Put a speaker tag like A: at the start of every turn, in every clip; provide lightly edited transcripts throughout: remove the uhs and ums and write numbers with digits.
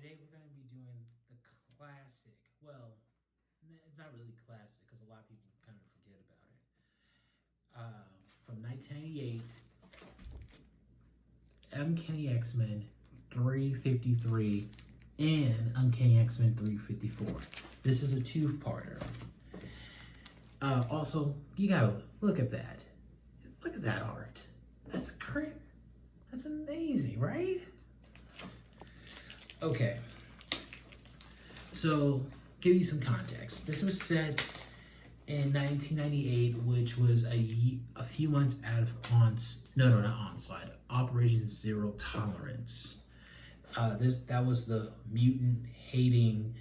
A: Today we're going to be doing the classic. Well, it's not really classic because a lot of people kind of forget about it. From 1998, Uncanny X-Men 353 and Uncanny X-Men 354. This is a two-parter. Also, you gotta look at that. Look at that art. That's great. That's amazing, right? Okay. So, give you some context. This was set in 1998, which was a few months out of not Onslaught, Operation Zero Tolerance. That was the mutant hating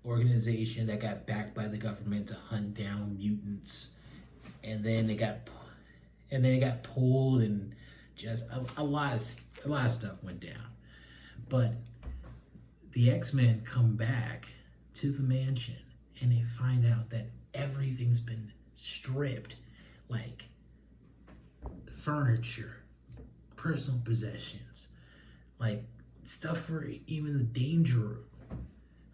A: organization that got backed by the government to hunt down mutants, and then it got pulled, and just a lot of stuff went down. But the X-Men come back to the mansion and they find out that everything's been stripped, like furniture, personal possessions, like stuff for even the danger.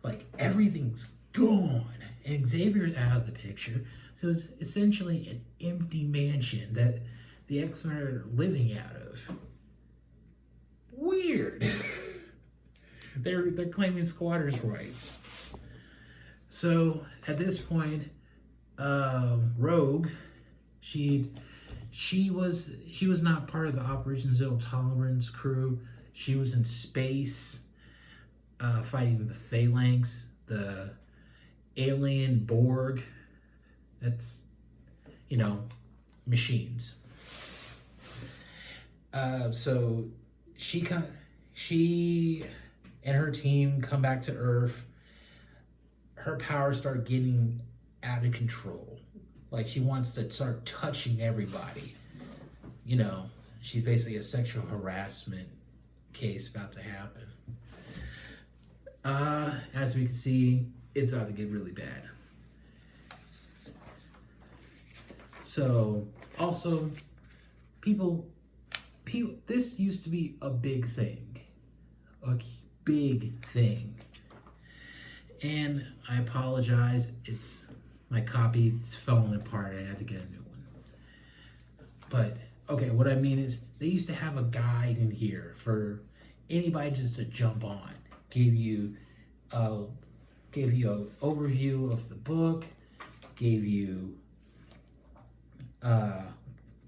A: Like everything's gone, and Xavier's out of the picture. So it's essentially an empty mansion that the X-Men are living out of. Weird. They're claiming squatters' rights. So at this point, Rogue, she was not part of the Operation Zero Tolerance crew. She was in space, fighting the Phalanx, the alien Borg. That's, machines. So she and her team come back to Earth. Her powers start getting out of control. Like she wants to start touching everybody. She's basically a sexual harassment case about to happen. As we can see, it's about to get really bad. So, also, people, this used to be a big thing. A big thing. And I apologize, my copy's falling apart. I had to get a new one. But, okay, what I mean is, they used to have a guide in here for anybody just to jump on. Give you an overview of the book, gave you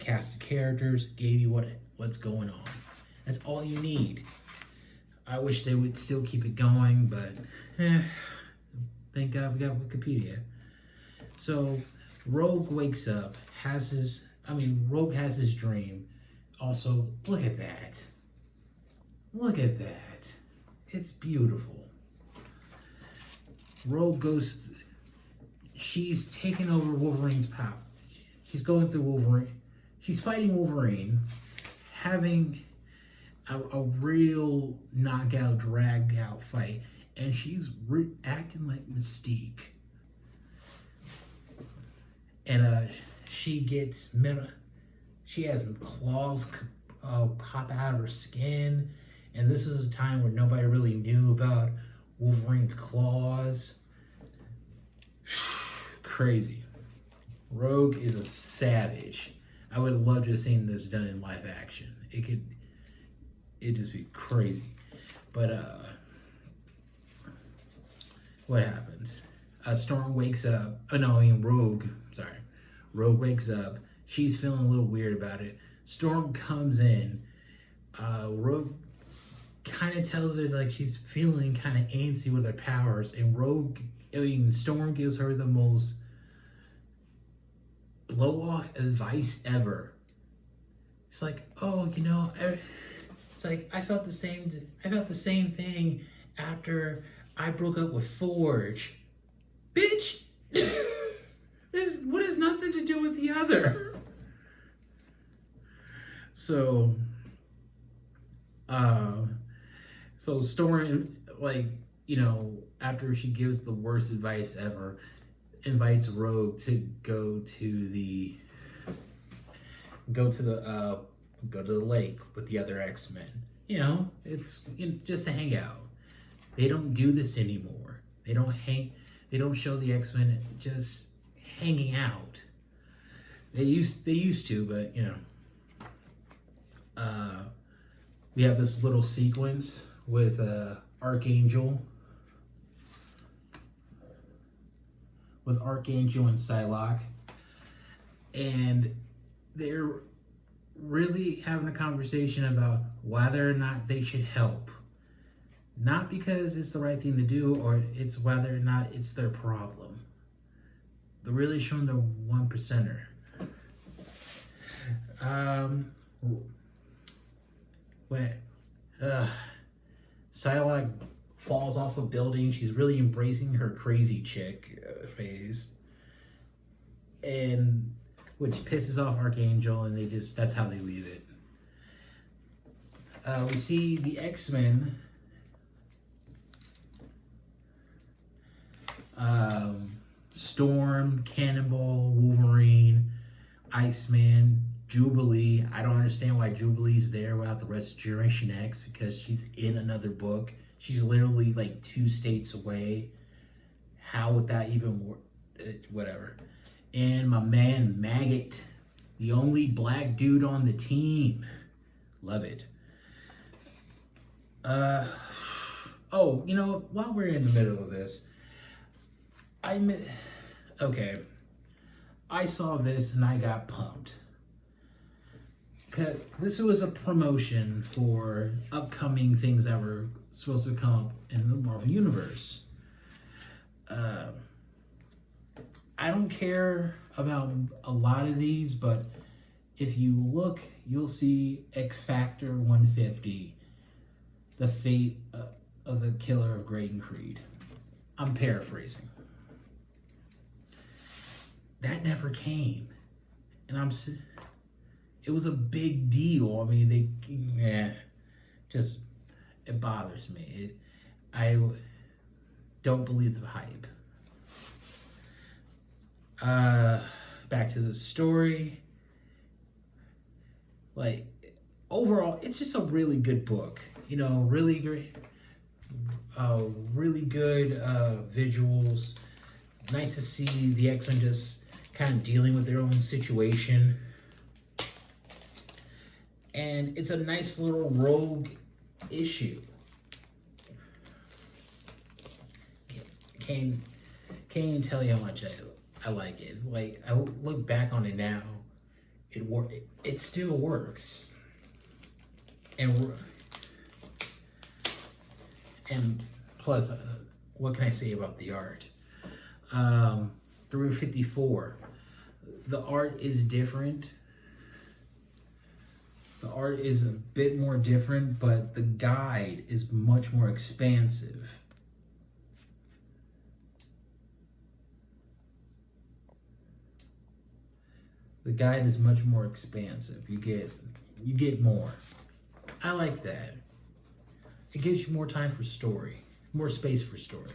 A: cast of characters, gave you what's going on. That's all you need. I wish they would still keep it going, but thank God we got Wikipedia. So Rogue wakes up, Rogue has his dream. Also, look at that. Look at that. It's beautiful. Rogue she's taken over Wolverine's power. She's going through Wolverine. She's fighting Wolverine, having a real knockout, drag out fight, and she's acting like Mystique. And she has claws pop out of her skin, and this is a time where nobody really knew about Wolverine's claws. Crazy. Rogue is a savage. I would love to have seen this done in live action. It'd just be crazy. But what happens? Storm wakes up. Rogue. Sorry. Rogue wakes up. She's feeling a little weird about it. Storm comes in. Rogue kind of tells her like she's feeling kind of antsy with her powers, and Storm gives her the most blow off advice ever. It's like, it's like I felt the same thing after I broke up with Forge. Bitch, what has nothing to do with the other? So Storm, after she gives the worst advice ever, invites Rogue to go to the lake with the other X-Men it's just to hang out. They don't do this anymore. They don't hang. They don't show the X-Men just hanging out. They used to, but we have this little sequence with Archangel, and Psylocke, and they're really having a conversation about whether or not they should help. Not because it's the right thing to do, or it's whether or not it's their problem. They're really showing the one percenter. Psylocke falls off a building. She's really embracing her crazy chick phase, and which pisses off Archangel, and that's how they leave it. We see the X-Men. Storm, Cannonball, Wolverine, Iceman, Jubilee. I don't understand why Jubilee's there without the rest of Generation X, because she's in another book. She's literally like 2 states away. How would that even work? Whatever. And my man Maggot, the only black dude on the team. Love it. Oh, while we're in the middle of this, I saw this and I got pumped. This was a promotion for upcoming things that were supposed to come up in the Marvel Universe. I don't care about a lot of these, but if you look, you'll see X Factor 150, the fate of the killer of Graydon Creed. I'm paraphrasing. That never came, and it was a big deal. I mean, it bothers me. I don't believe the hype. Back to the story. Like, overall, it's just a really good book. Really great, really good visuals. Nice to see the X-Men just kind of dealing with their own situation. And it's a nice little rogue issue. Can't even tell you how much I like it. Like, I look back on it now, it still works. And plus, what can I say about the art? Through 54, the art is different. The art is a bit more different, but the guide is much more expansive. The guide is much more expansive. You get more. I like that. It gives you more time for story, more space for story.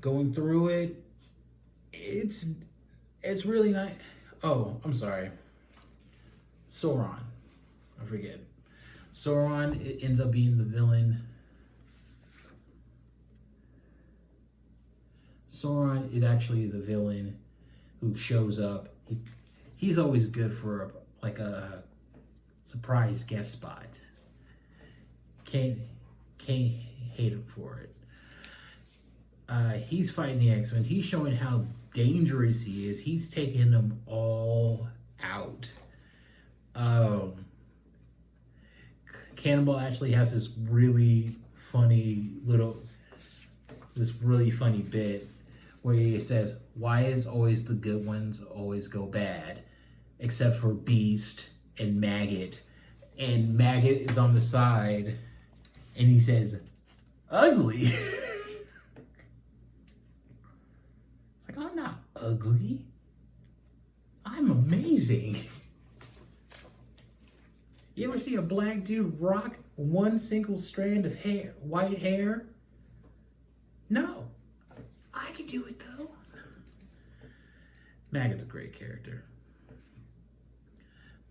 A: Going through it, it's really nice. Oh, I'm sorry. Sauron. I forget. Sauron, it ends up being the villain. Sauron is actually the villain who shows up. He's always good for a surprise guest spot. Can't hate him for it. He's fighting the X-Men. He's showing how dangerous he is. He's taking them all out. Cannonball actually has this really funny bit where he says, "Why is always the good ones always go bad, except for Beast and Maggot?" And Maggot is on the side, and he says, "Ugly." It's like, I'm not ugly. I'm amazing. You ever see a black dude rock one single strand of hair, white hair? No. I could do it though. Maggot's a great character.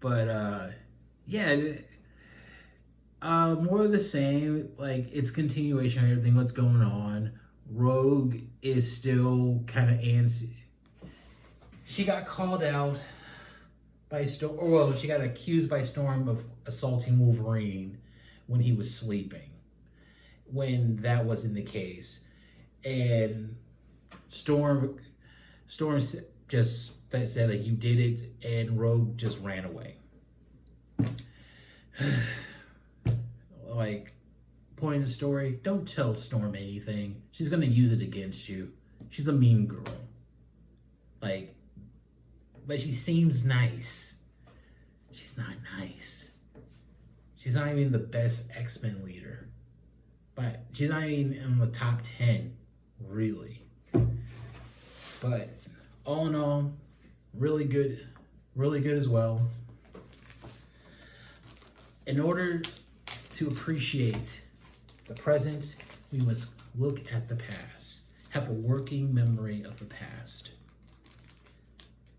A: But yeah, More of the same. Like, it's continuation of everything, what's going on. Rogue is still kind of antsy. She got called out by Storm, or well, she got accused by Storm of assaulting Wolverine when he was sleeping, when that wasn't the case. And Storm just said that you did it, and Rogue just ran away. Like, point of the story, don't tell Storm anything. She's gonna use it against you. She's a mean girl. Like, but she seems nice. She's not nice. She's not even the best X-Men leader. But she's not even in the top 10, really. But all in all, really good as well. In order to appreciate the present, we must look at the past, have a working memory of the past.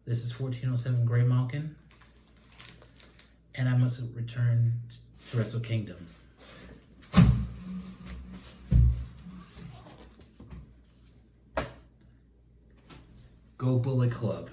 A: This is 1407 Grey Malkin, and I must return to Wrestle Kingdom. Go Bullet Club.